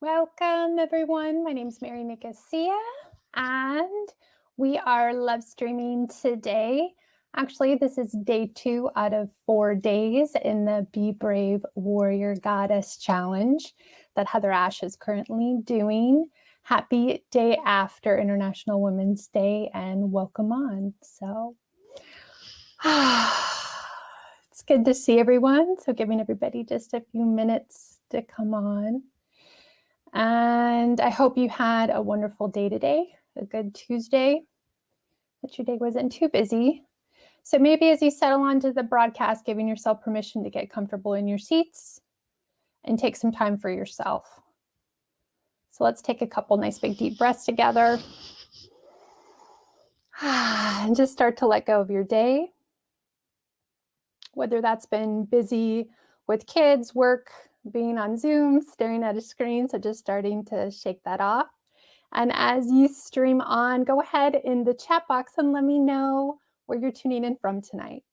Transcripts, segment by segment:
Welcome, everyone. My name is Mary Nicosia, and we are love streaming today. Actually, this is day 2 out of 4 days in the Be Brave Warrior Goddess Challenge that Heather Ash is currently doing. Happy day after International Women's Day, and welcome on. So, it's good to see everyone. So, giving everybody just a few minutes to come on. And I hope you had a wonderful day today, a good Tuesday, that your day wasn't too busy. So maybe as you settle onto the broadcast, giving yourself permission to get comfortable in your seats and take some time for yourself. So let's take a couple nice big deep breaths together. And just start to let go of your day. Whether that's been busy with kids, work, being on Zoom, staring at a screen, so just starting to shake that off. And as you stream on, go ahead in the chat box and let me know where you're tuning in from tonight.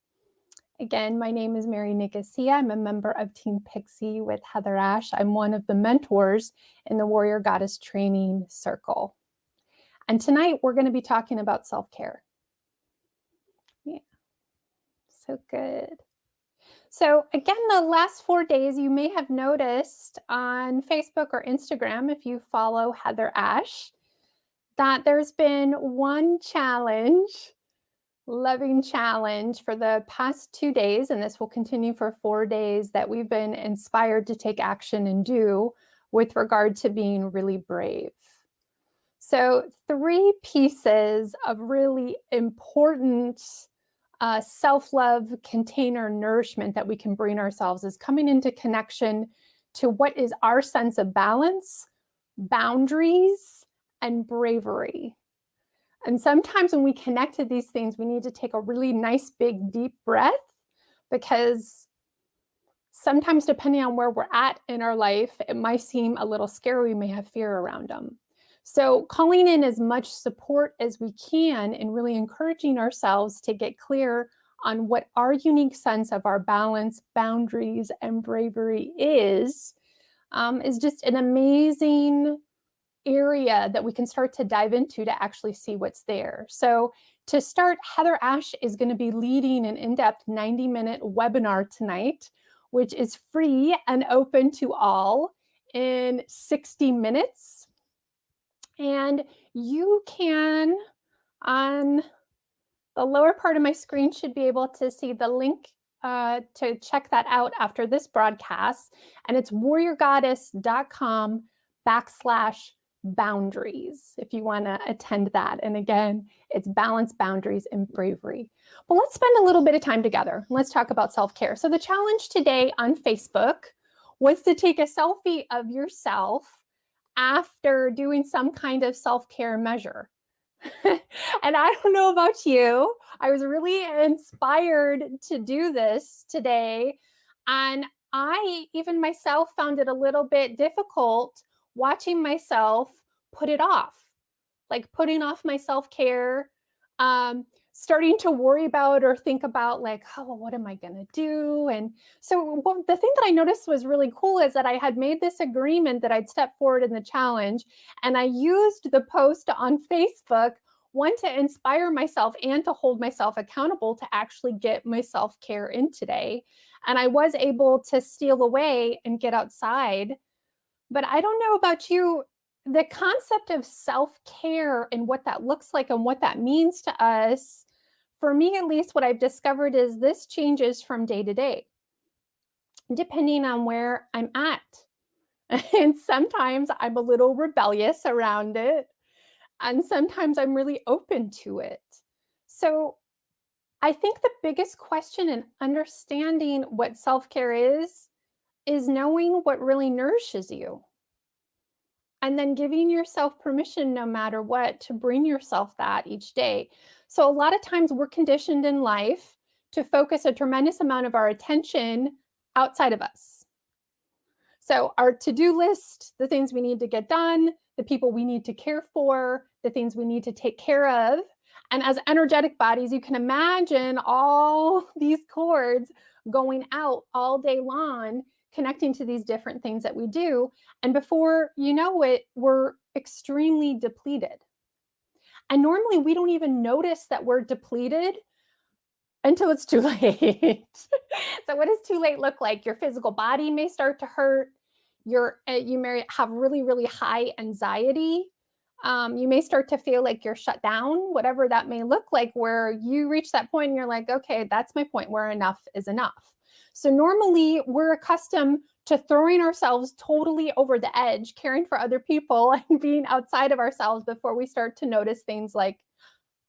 Again, my name is Mary Nicosia. I'm a member of Team Pixie with Heather Ash. I'm one of the mentors in the Warrior Goddess Training Circle. And tonight we're going to be talking about self-care. Yeah, so good. So again, the last 4 days, you may have noticed on Facebook or Instagram, if you follow Heather Ash, that there's been one challenge, loving challenge for the past 2 days, and this will continue for 4 days, that we've been inspired to take action and do with regard to being really brave. So 3 pieces of really important self-love container nourishment that we can bring ourselves is coming into connection to what is our sense of balance, boundaries, and bravery. And sometimes when we connect to these things, we need to take a really nice, big, deep breath, because sometimes depending on where we're at in our life, it might seem a little scary. We may have fear around them. So calling in as much support as we can and really encouraging ourselves to get clear on what our unique sense of our balance, boundaries, and bravery is just an amazing area that we can start to dive into to actually see what's there. So to start, Heather Ash is going to be leading an in-depth 90-minute webinar tonight, which is free and open to all in 60 minutes. And you can, on the lower part of my screen, should be able to see the link to check that out after this broadcast. And it's warriorgoddess.com/boundaries if you want to attend that. And again, it's balance, boundaries, and bravery. But let's spend a little bit of time together. Let's talk about self-care. So the challenge today on Facebook was to take a selfie of yourself after doing some kind of self-care measure. And I don't know about you, I was really inspired to do this today. And I, even myself, found it a little bit difficult watching myself put it off, like putting off my self-care, starting to worry about or think about like, oh, well, what am I going to do? And so the thing that I noticed was really cool is that I had made this agreement that I'd step forward in the challenge. And I used the post on Facebook, one, to inspire myself and to hold myself accountable to actually get my self-care in today. And I was able to steal away and get outside. But I don't know about you, the concept of self-care and what that looks like and what that means to us, for me at least, what I've discovered is this changes from day to day, depending on where I'm at. And sometimes I'm a little rebellious around it, and sometimes I'm really open to it. So I think the biggest question in understanding what self-care is knowing what really nourishes you. And then giving yourself permission, no matter what, to bring yourself that each day. So a lot of times we're conditioned in life to focus a tremendous amount of our attention outside of us. So our to-do list, the things we need to get done, the people we need to care for, the things we need to take care of. And as energetic bodies, you can imagine all these cords going out all day long, connecting to these different things that we do. And before you know it, we're extremely depleted. And normally we don't even notice that we're depleted until it's too late. So what does too late look like? Your physical body may start to hurt. You may have really, really high anxiety. You may start to feel like you're shut down, whatever that may look like, where you reach that point and you're like, okay, that's my point where enough is enough. So normally we're accustomed to throwing ourselves totally over the edge, caring for other people and being outside of ourselves before we start to notice things like,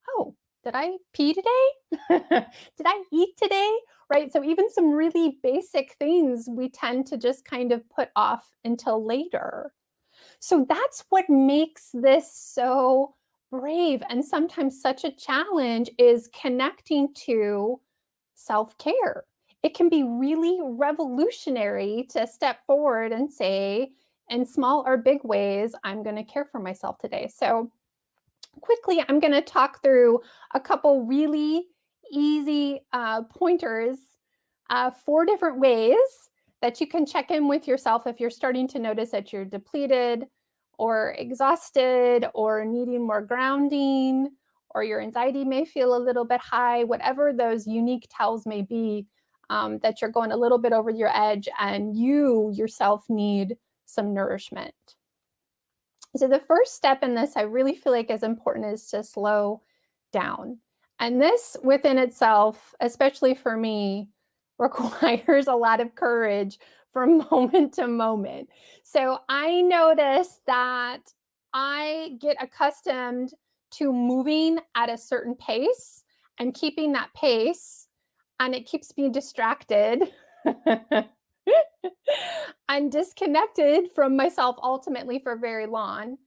oh, did I pee today? Did I eat today? Right? So even some really basic things we tend to just kind of put off until later. So that's what makes this so brave and sometimes such a challenge, is connecting to self-care. It can be really revolutionary to step forward and say, in small or big ways, I'm going to care for myself today. So quickly, I'm going to talk through a couple really easy pointers, 4 different ways that you can check in with yourself if you're starting to notice that you're depleted or exhausted or needing more grounding, or your anxiety may feel a little bit high, whatever those unique tells may be, that you're going a little bit over your edge and you yourself need some nourishment. So the first step in this I really feel like is important, is to slow down. And this within itself, especially for me, requires a lot of courage from moment to moment. So I notice that I get accustomed to moving at a certain pace and keeping that pace, and it keeps me distracted and disconnected from myself ultimately for very long.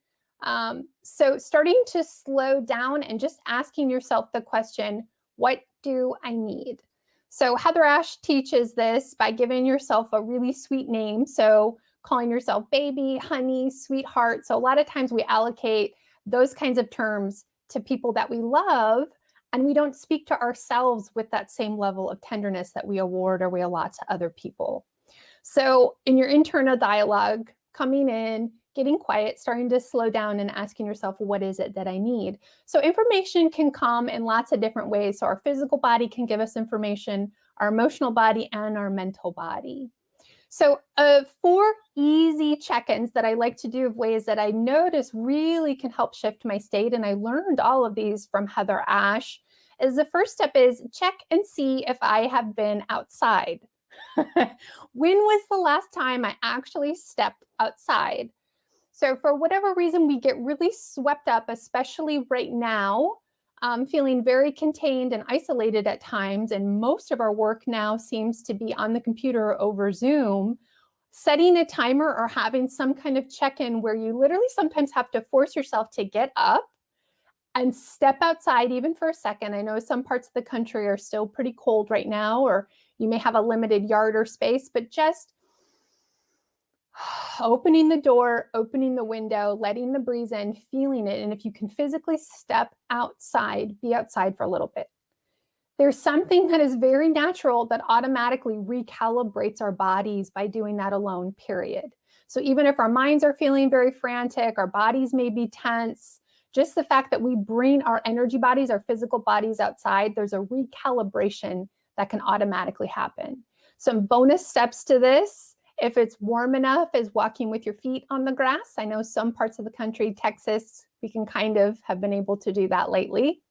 So starting to slow down and just asking yourself the question, what do I need? So Heather Ash teaches this by giving yourself a really sweet name. So calling yourself baby, honey, sweetheart. So a lot of times we allocate those kinds of terms to people that we love, and we don't speak to ourselves with that same level of tenderness that we award or we allot to other people. So in your internal dialogue, coming in, getting quiet, starting to slow down and asking yourself, what is it that I need? So information can come in lots of different ways. So our physical body can give us information, our emotional body, and our mental body. So 4 easy check-ins that I like to do of ways that I notice really can help shift my state, and I learned all of these from Heather Ash, is the first step is check and see if I have been outside. When was the last time I actually stepped outside? So for whatever reason, we get really swept up, especially right now, feeling very contained and isolated at times. And most of our work now seems to be on the computer or over Zoom. Setting a timer or having some kind of check-in where you literally sometimes have to force yourself to get up and step outside even for a second. I know some parts of the country are still pretty cold right now, or you may have a limited yard or space, but just opening the door, opening the window, letting the breeze in, feeling it. And if you can physically step outside, be outside for a little bit. There's something that is very natural that automatically recalibrates our bodies by doing that alone, period. So even if our minds are feeling very frantic, our bodies may be tense, just the fact that we bring our energy bodies, our physical bodies outside, there's a recalibration that can automatically happen. Some bonus steps to this, if it's warm enough, is walking with your feet on the grass. I know some parts of the country, Texas, we can kind of have been able to do that lately.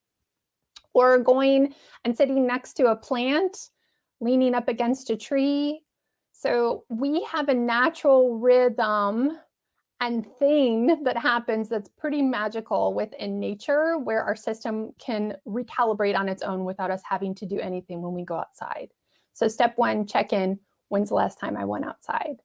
Or going and sitting next to a plant, leaning up against a tree. So we have a natural rhythm and thing that happens that's pretty magical within nature, where our system can recalibrate on its own without us having to do anything when we go outside. So step 1, check in. When's the last time I went outside?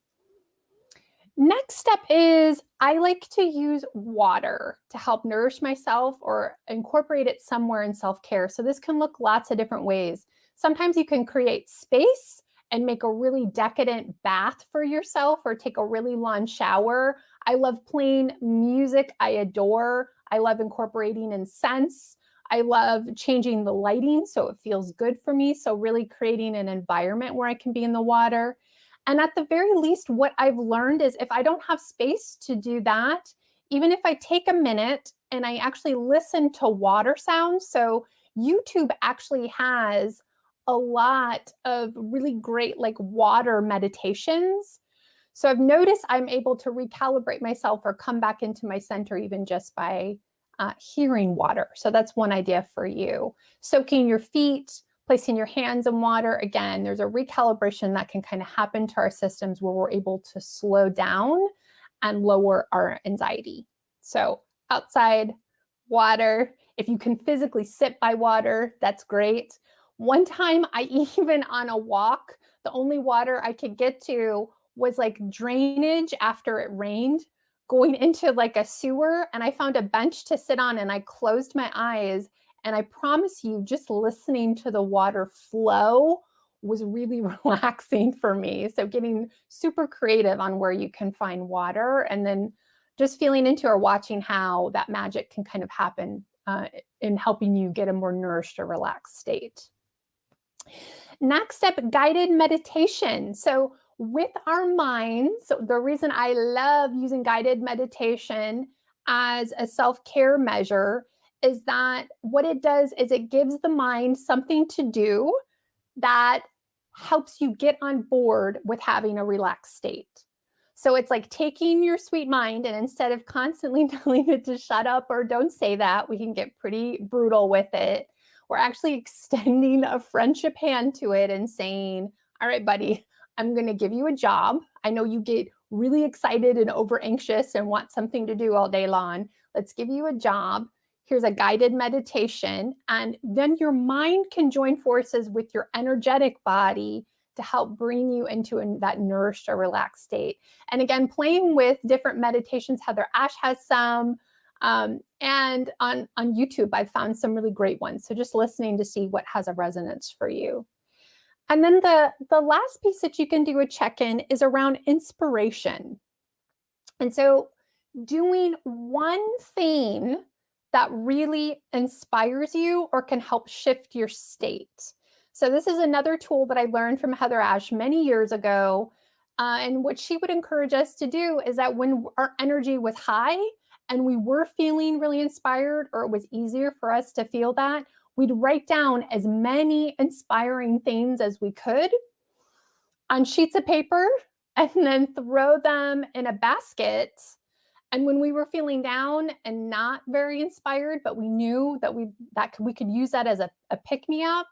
Next step is I like to use water to help nourish myself or incorporate it somewhere in self-care. So this can look lots of different ways. Sometimes you can create space and make a really decadent bath for yourself, or take a really long shower. I love playing music I adore. I love incorporating in scents. I love changing the lighting so it feels good for me. So really creating an environment where I can be in the water. And at the very least, what I've learned is if I don't have space to do that, even if I take a minute and I actually listen to water sounds. So YouTube actually has a lot of really great like water meditations. So I've noticed I'm able to recalibrate myself or come back into my center even just by hearing water. So that's one idea for you. Soaking your feet, placing your hands in water. Again, there's a recalibration that can kind of happen to our systems where we're able to slow down and lower our anxiety. So outside, water. If you can physically sit by water, that's great. One time I even on a walk, the only water I could get to was like drainage after it rained, going into like a sewer, and I found a bench to sit on and I closed my eyes, and I promise you, just listening to the water flow was really relaxing for me. So getting super creative on where you can find water, and then just feeling into or watching how that magic can kind of happen in helping you get a more nourished or relaxed state. Next step, guided meditation. So with our minds, the reason I love using guided meditation as a self-care measure is that what it does is it gives the mind something to do that helps you get on board with having a relaxed state. So it's like taking your sweet mind, and instead of constantly telling it to shut up or don't say that, we can get pretty brutal with it. We're actually extending a friendship hand to it and saying, all right, buddy, I'm going to give you a job. I know you get really excited and over anxious and want something to do all day long. Let's give you a job. Here's a guided meditation. And then your mind can join forces with your energetic body to help bring you into that nourished or relaxed state. And again, playing with different meditations. Heather Ash has some. And on YouTube, I've found some really great ones. So just listening to see what has a resonance for you. And then the last piece that you can do a check-in is around inspiration. And so doing one thing that really inspires you or can help shift your state. So this is another tool that I learned from Heather Ash many years ago. And what she would encourage us to do is that when our energy was high and we were feeling really inspired, or it was easier for us to feel that, we'd write down as many inspiring things as we could on sheets of paper and then throw them in a basket. And when we were feeling down and not very inspired, but we knew that we could use that as a pick-me-up,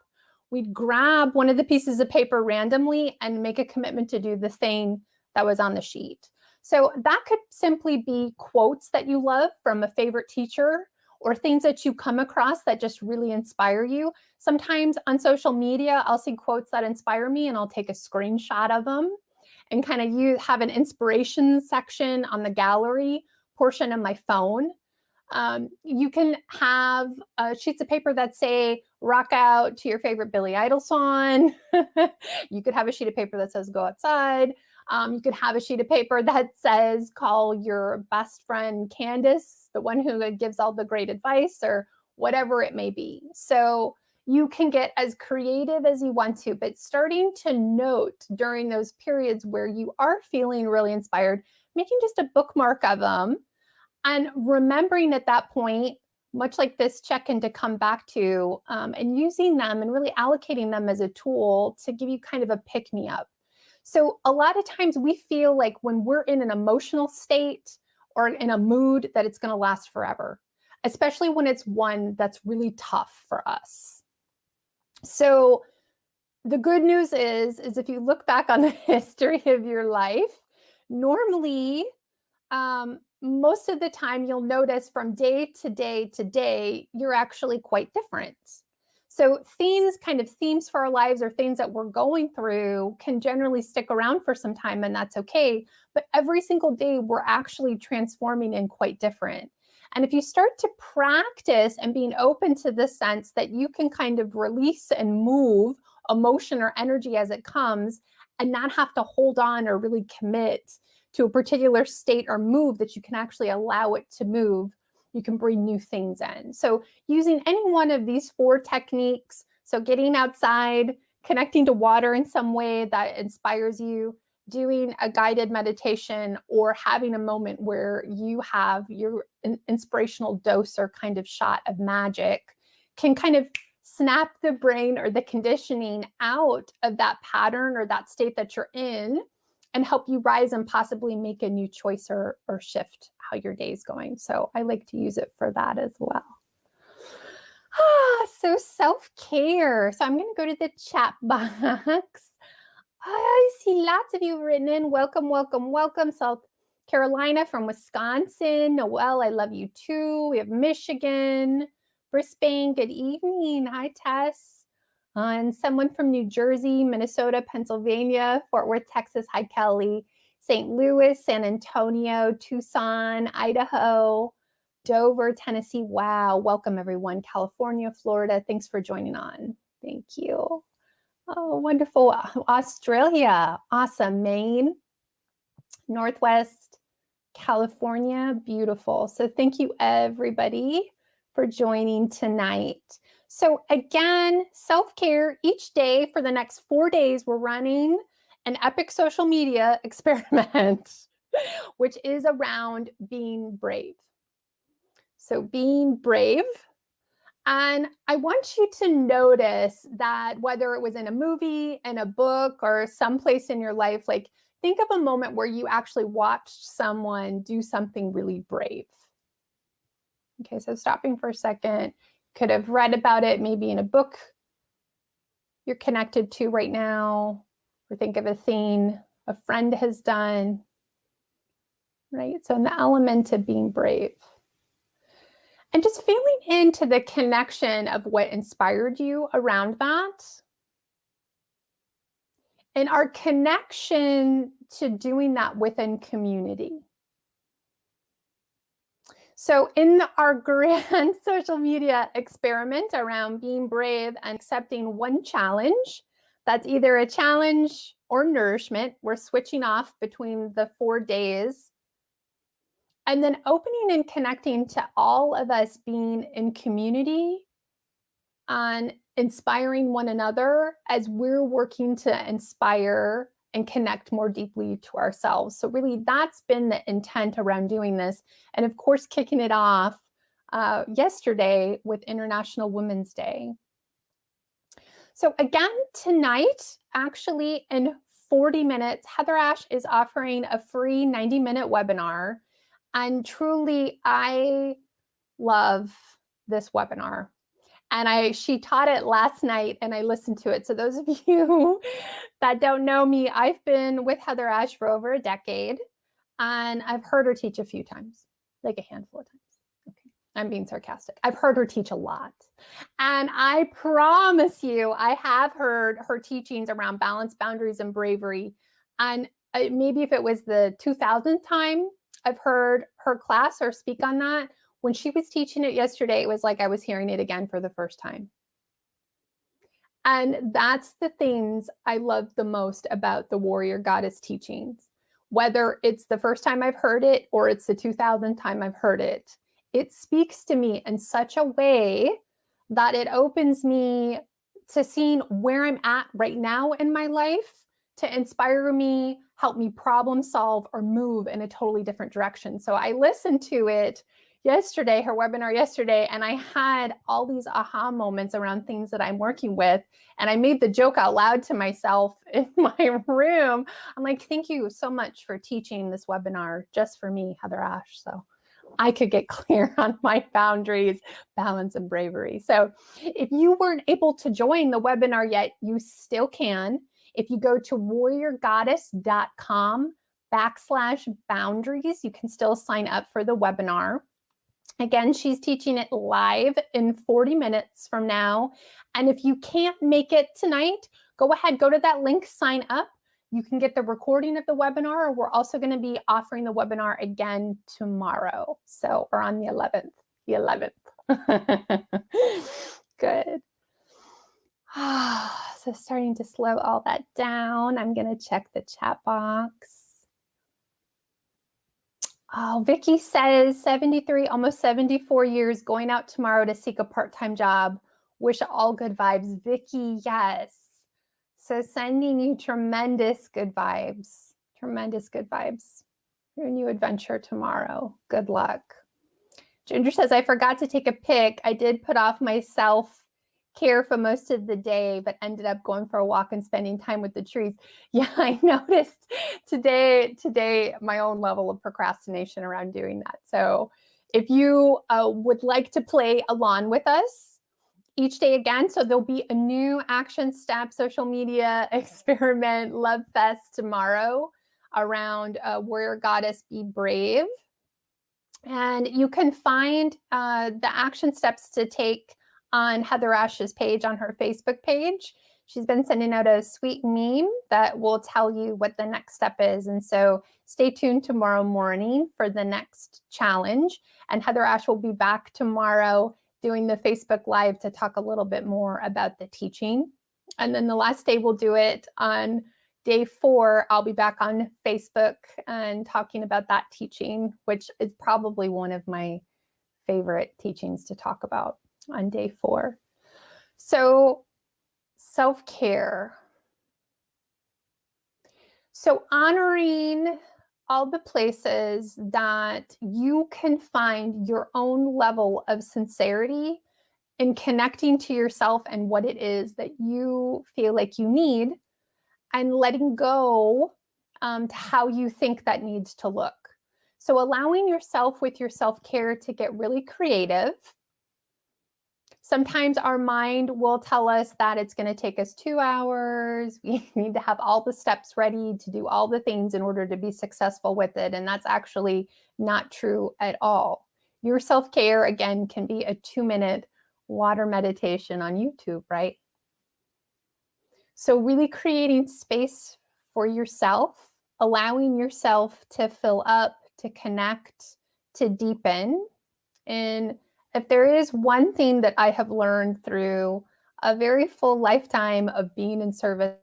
we'd grab one of the pieces of paper randomly and make a commitment to do the thing that was on the sheet. So that could simply be quotes that you love from a favorite teacher, or things that you come across that just really inspire you. Sometimes on social media, I'll see quotes that inspire me and I'll take a screenshot of them and kind of have an inspiration section on the gallery portion of my phone. You can have sheets of paper that say, rock out to your favorite Billy Idol song. You could have a sheet of paper that says, go outside. You could have a sheet of paper that says, call your best friend Candace, the one who gives all the great advice, or whatever it may be. So you can get as creative as you want to, but starting to note during those periods where you are feeling really inspired, making just a bookmark of them, and remembering at that point, much like this check-in to come back to, and using them and really allocating them as a tool to give you kind of a pick-me-up. So a lot of times we feel like when we're in an emotional state or in a mood that it's going to last forever, especially when it's one that's really tough for us. So the good news is if you look back on the history of your life, normally, most of the time you'll notice from day to day to day, you're actually quite different. So themes for our lives, or things that we're going through, can generally stick around for some time, and that's okay. But every single day we're actually transforming and quite different. And if you start to practice and being open to the sense that you can kind of release and move emotion or energy as it comes, and not have to hold on or really commit to a particular state or move, that you can actually allow it to move, you can bring new things in. So using any one of these 4 techniques, so getting outside, connecting to water in some way that inspires you, doing a guided meditation or having a moment where you have your inspirational dose or kind of shot of magic can kind of snap the brain or the conditioning out of that pattern or that state that you're in and help you rise and possibly make a new choice or shift how your day is going. So I like to use it for that as well. So self-care. So I'm going to go to the chat box. I see lots of you have written in. Welcome, welcome, welcome. South Carolina from Wisconsin. Noelle, I love you too. We have Michigan, Brisbane. Good evening. Hi, Tess. And someone from New Jersey, Minnesota, Pennsylvania, Fort Worth, Texas. Hi, Kelly. St. Louis, San Antonio, Tucson, Idaho, Dover, Tennessee. Wow. Welcome, everyone. California, Florida. Thanks for joining on. Thank you. Oh, wonderful. Australia. Awesome. Maine, Northwest California. Beautiful. So thank you, everybody, for joining tonight. So again, self-care each day for the next 4 days. We're running an epic social media experiment, which is around being brave. So being brave. And I want you to notice that whether it was in a movie, in a book, or someplace in your life, like think of a moment where you actually watched someone do something really brave. Okay, so stopping for a second, could have read about it maybe in a book you're connected to right now, or think of a thing a friend has done, right? So in the element of being brave. And just feeling into the connection of what inspired you around that. And our connection to doing that within community. So in our grand social media experiment around being brave and accepting one challenge, that's either a challenge or nourishment. We're switching off between the 4 days. And then opening and connecting to all of us being in community and inspiring one another as we're working to inspire and connect more deeply to ourselves. So really that's been the intent around doing this. And of course, kicking it off yesterday with International Women's Day. So again, tonight, actually in 40 minutes, Heather Ash is offering a free 90-minute webinar. And truly, I love this webinar. And she taught it last night and I listened to it. So those of you that don't know me, I've been with Heather Ash for over a decade and I've heard her teach a few times, like a handful of times. Okay, I'm being sarcastic. I've heard her teach a lot. And I promise you, I have heard her teachings around balance, boundaries, and bravery. And maybe if it was the 2000th time I've heard her class or speak on that, when she was teaching it yesterday, it was like I was hearing it again for the first time. And that's the things I love the most about the Warrior Goddess teachings. Whether it's the first time I've heard it or it's the 2000th time I've heard it, it speaks to me in such a way that it opens me to seeing where I'm at right now in my life to inspire me, help me problem solve or move in a totally different direction. So I listened to it yesterday, her webinar yesterday, and I had all these aha moments around things that I'm working with. And I made the joke out loud to myself in my room. I'm like, thank you so much for teaching this webinar just for me, Heather Ash. So I could get clear on my boundaries, balance, and bravery. So if you weren't able to join the webinar yet, you still can. If you go to warriorgoddess.com/boundaries, you can still sign up for the webinar. Again, she's teaching it live in 40 minutes from now. And if you can't make it tonight, go ahead, go to that link, sign up. You can get the recording of the webinar, or we're also going to be offering the webinar again tomorrow. So, or on the 11th, Good. So starting to slow all that down. I'm going to check the chat box. Oh, Vicky says 73, almost 74 years, going out tomorrow to seek a part-time job. Wish all good vibes. Vicky, yes. So sending you tremendous good vibes. Tremendous good vibes. Your new adventure tomorrow. Good luck. Ginger says, I forgot to take a pic. I did put off my self-care for most of the day, but ended up going for a walk and spending time with the trees. Yeah, I noticed today my own level of procrastination around doing that. So if you would like to play along with us each day again, so there'll be a new action step, social media experiment, love fest tomorrow around Warrior Goddess Be Brave. And you can find the action steps to take on Heather Ash's page on her Facebook page. She's been sending out a sweet meme that will tell you what the next step is. And so stay tuned tomorrow morning for the next challenge. And Heather Ash will be back tomorrow doing the Facebook Live to talk a little bit more about the teaching. And then the last day we'll do it on day 4. I'll be back on Facebook and talking about that teaching, which is probably one of my favorite teachings to talk about on day 4. So self-care. So honoring all the places that you can find your own level of sincerity in connecting to yourself and what it is that you feel like you need, and letting go to how you think that needs to look. So allowing yourself with your self-care to get really creative. Sometimes our mind will tell us that it's going to take us 2 hours. We need to have all the steps ready to do all the things in order to be successful with it. And that's actually not true at all. Your self-care, again, can be a 2-minute water meditation on YouTube, right? So really creating space for yourself, allowing yourself to fill up, to connect, to deepen. And if there is one thing that I have learned through a very full lifetime of being in service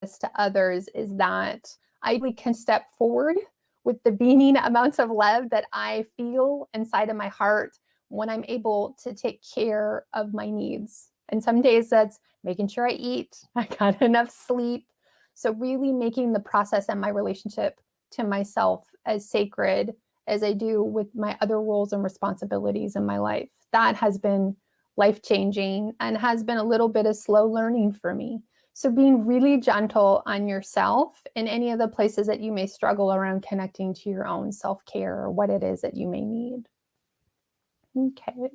to others, is that I can step forward with the beaming amounts of love that I feel inside of my heart when I'm able to take care of my needs. And some days that's making sure I eat, I got enough sleep. So really making the process and my relationship to myself as sacred as I do with my other roles and responsibilities in my life. That has been life-changing and has been a little bit of slow learning for me. So being really gentle on yourself in any of the places that you may struggle around connecting to your own self-care or what it is that you may need. Okay.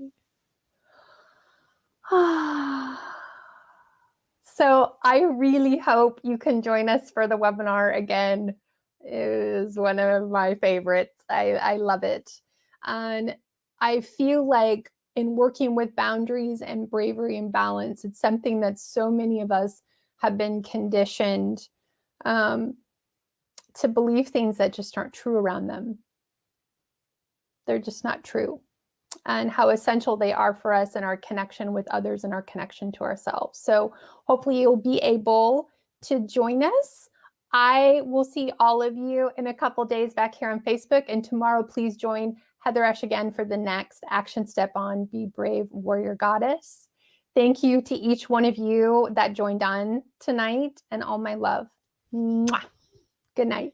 So I really hope you can join us for the webinar again. It is one of my favorites. I love it. And I feel like in working with boundaries and bravery and balance, it's something that so many of us have been conditioned to believe things that just aren't true around them. They're just not true. And how essential they are for us in our connection with others and our connection to ourselves. So hopefully you'll be able to join us. I will see all of you in a couple days back here on Facebook. And tomorrow, please join Heather Ash again for the next action step on Be Brave, Warrior Goddess. Thank you to each one of you that joined on tonight, and all my love. Mwah. Good night.